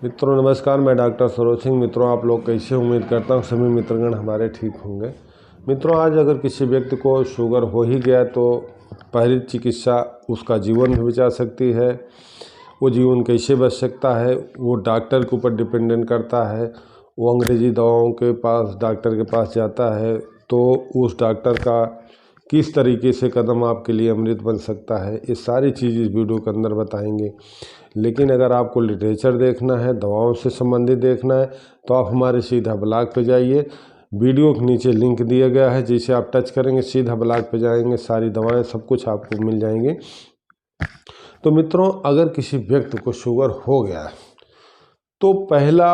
मित्रों नमस्कार, मैं डॉक्टर सरोज सिंह। मित्रों आप लोग कैसे, उम्मीद करता हूँ सभी मित्रगण हमारे ठीक होंगे। मित्रों आज अगर किसी व्यक्ति को शुगर हो ही गया तो पहली चिकित्सा उसका जीवन भी बचा सकती है। वो जीवन कैसे बच सकता है वो डॉक्टर के ऊपर डिपेंडेंट करता है। वो अंग्रेजी दवाओं के पास डॉक्टर के पास जाता है तो उस डॉक्टर का किस तरीके से कदम आपके लिए अमृत बन सकता है, ये सारी चीज़ इस वीडियो के अंदर बताएंगे। लेकिन अगर आपको लिटरेचर देखना है, दवाओं से संबंधित देखना है, तो आप हमारे सीधा ब्लॉग पे जाइए। वीडियो के नीचे लिंक दिया गया है, जिसे आप टच करेंगे सीधा ब्लॉग पे जाएंगे, सारी दवाएं सब कुछ आपको मिल जाएंगे। तो मित्रों अगर किसी व्यक्ति को शुगर हो गया तो पहला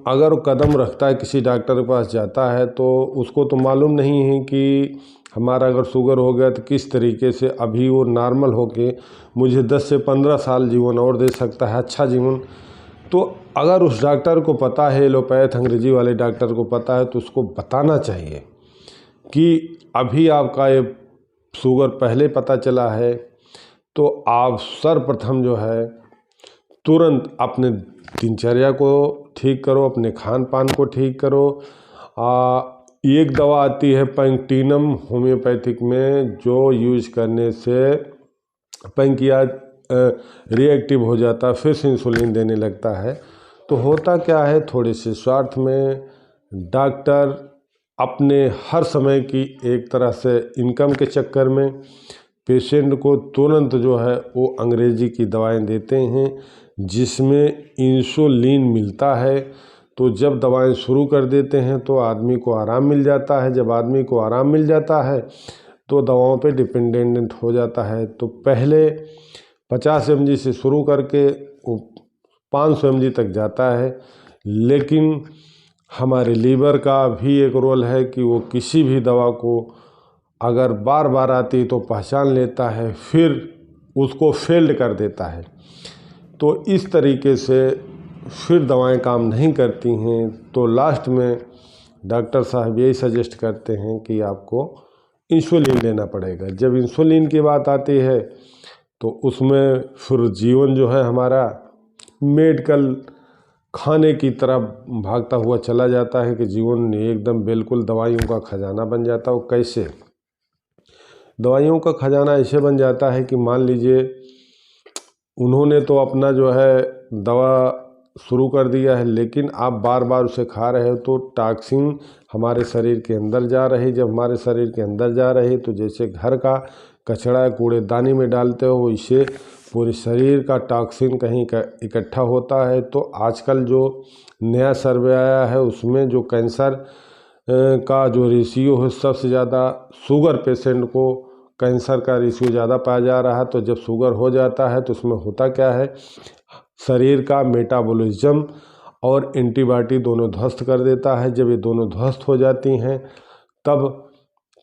अगर कदम रखता है, किसी डॉक्टर के पास जाता है तो उसको तो मालूम नहीं है कि हमारा अगर शुगर हो गया तो किस तरीके से अभी वो नॉर्मल होके मुझे 10 से 15 साल जीवन और दे सकता है, अच्छा जीवन। तो अगर उस डॉक्टर को पता है, एलोपैथ अंग्रेजी वाले डॉक्टर को पता है, तो उसको बताना चाहिए कि अभी आपका ये शुगर पहले पता चला है तो आप सर्वप्रथम जो है तुरंत अपने दिनचर्या को ठीक करो, अपने खान पान को ठीक करो। एक दवा आती है पैंक्टिनम होम्योपैथिक में, जो यूज करने से पैंक्रियाज रिएक्टिव हो जाता है, फिर से इंसुलिन देने लगता है। तो होता क्या है, थोड़े से स्वार्थ में डॉक्टर अपने हर समय की एक तरह से इनकम के चक्कर में पेशेंट को तुरंत जो है वो अंग्रेजी की दवाएं देते हैं जिसमें इंसुलिन मिलता है। तो जब दवाएं शुरू कर देते हैं तो आदमी को आराम मिल जाता है। जब आदमी को आराम मिल जाता है तो दवाओं पे डिपेंडेंट हो जाता है। तो पहले 50 mg से शुरू करके वो 500 mg तक जाता है। लेकिन हमारे लीवर का भी एक रोल है कि वो किसी भी दवा को अगर बार बार आती तो पहचान लेता है, फिर उसको फेल्ड कर देता है। तो इस तरीके से फिर दवाएं काम नहीं करती हैं तो लास्ट में डॉक्टर साहब यही सजेस्ट करते हैं कि आपको इंसुलिन लेना पड़ेगा। जब इंसुलिन की बात आती है तो उसमें फिर जीवन जो है हमारा मेडिकल खाने की तरफ भागता हुआ चला जाता है कि जीवन एकदम बिल्कुल दवाइयों का खजाना बन जाता है। वो कैसे? दवाइयों का खजाना ऐसे बन जाता है कि मान लीजिए उन्होंने तो अपना जो है दवा शुरू कर दिया है, लेकिन आप बार बार उसे खा रहे हो तो टॉक्सिन हमारे शरीर के अंदर जा रही। जब हमारे शरीर के अंदर जा रही तो जैसे घर का कचरा कूड़ेदानी में डालते हो, वैसे पूरे शरीर का टॉक्सिन कहीं इकट्ठा होता है। तो आजकल जो नया सर्वे आया है उसमें जो कैंसर का जो रेशियो है, सबसे ज़्यादा शुगर पेशेंट को कैंसर का रेशियो ज़्यादा पाया जा रहा है। तो जब शुगर हो जाता है तो उसमें होता क्या है, शरीर का मेटाबॉलिज्म और एंटीबॉडी दोनों ध्वस्त कर देता है। जब ये दोनों ध्वस्त हो जाती हैं तब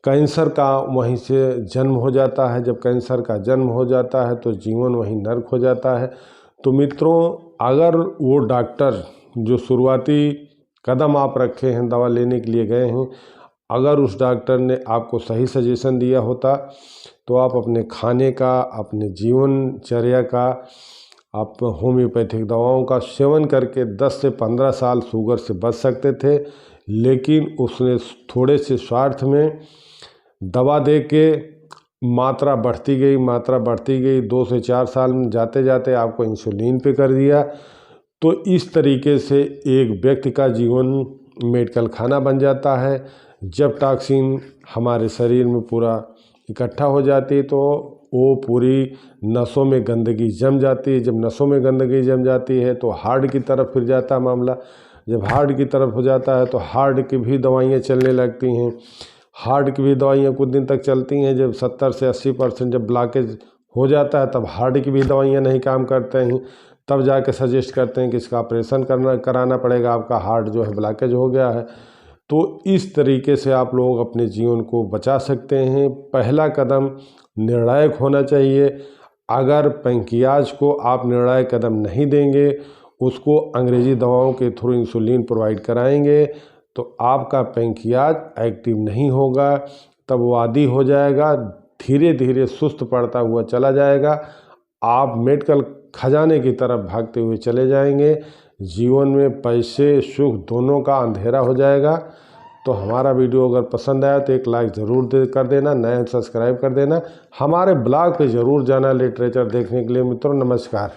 कैंसर का वहीं से जन्म हो जाता है। जब कैंसर का जन्म हो जाता है तो जीवन वहीं नर्क हो जाता है। तो मित्रों अगर वो डॉक्टर जो शुरुआती कदम आप रखे हैं, दवा लेने के लिए गए हैं, अगर उस डॉक्टर ने आपको सही सजेशन दिया होता तो आप अपने खाने का, अपने जीवनचर्या का, आप होम्योपैथिक दवाओं का सेवन करके 10 से 15 साल शुगर से बच सकते थे। लेकिन उसने थोड़े से स्वार्थ में दवा दे के मात्रा बढ़ती गई 2 से 4 साल में जाते जाते आपको इंसुलिन पे कर दिया। तो इस तरीके से एक व्यक्ति का जीवन मेडिकल खाना बन जाता है। जब टॉक्सिन हमारे शरीर में पूरा इकट्ठा हो जाती है तो वो पूरी नसों में गंदगी जम जाती है। जब नसों में गंदगी जम जाती है तो हार्ट की तरफ फिर जाता है मामला। जब हार्ट की तरफ हो जाता है तो हार्ट की भी दवाइयाँ चलने लगती हैं। हार्ट की भी दवाइयाँ कुछ दिन तक चलती हैं। जब 70 से 80% जब ब्लॉकेज हो जाता है तब हार्ट की भी दवाइयाँ नहीं काम करते हैं। तब जाके सजेस्ट करते हैं कि इसका ऑपरेशन कराना पड़ेगा, आपका हार्ट जो है ब्लॉकेज हो गया है। तो इस तरीके से आप लोग अपने जीवन को बचा सकते हैं। पहला कदम निर्णायक होना चाहिए। अगर पैंक्रियाज को आप निर्णायक कदम नहीं देंगे, उसको अंग्रेजी दवाओं के थ्रू इंसुलिन प्रोवाइड कराएंगे तो आपका पैंक्रियाज एक्टिव नहीं होगा। तब वो आदी हो जाएगा, धीरे धीरे सुस्त पड़ता हुआ चला जाएगा। आप मेडिकल खजाने की तरफ भागते हुए चले जाएंगे। जीवन में पैसे सुख दोनों का अंधेरा हो जाएगा। तो हमारा वीडियो अगर पसंद आया तो एक लाइक ज़रूर कर देना, नए सब्सक्राइब कर देना। हमारे ब्लॉग पे ज़रूर जाना लिटरेचर देखने के लिए। मित्रों नमस्कार।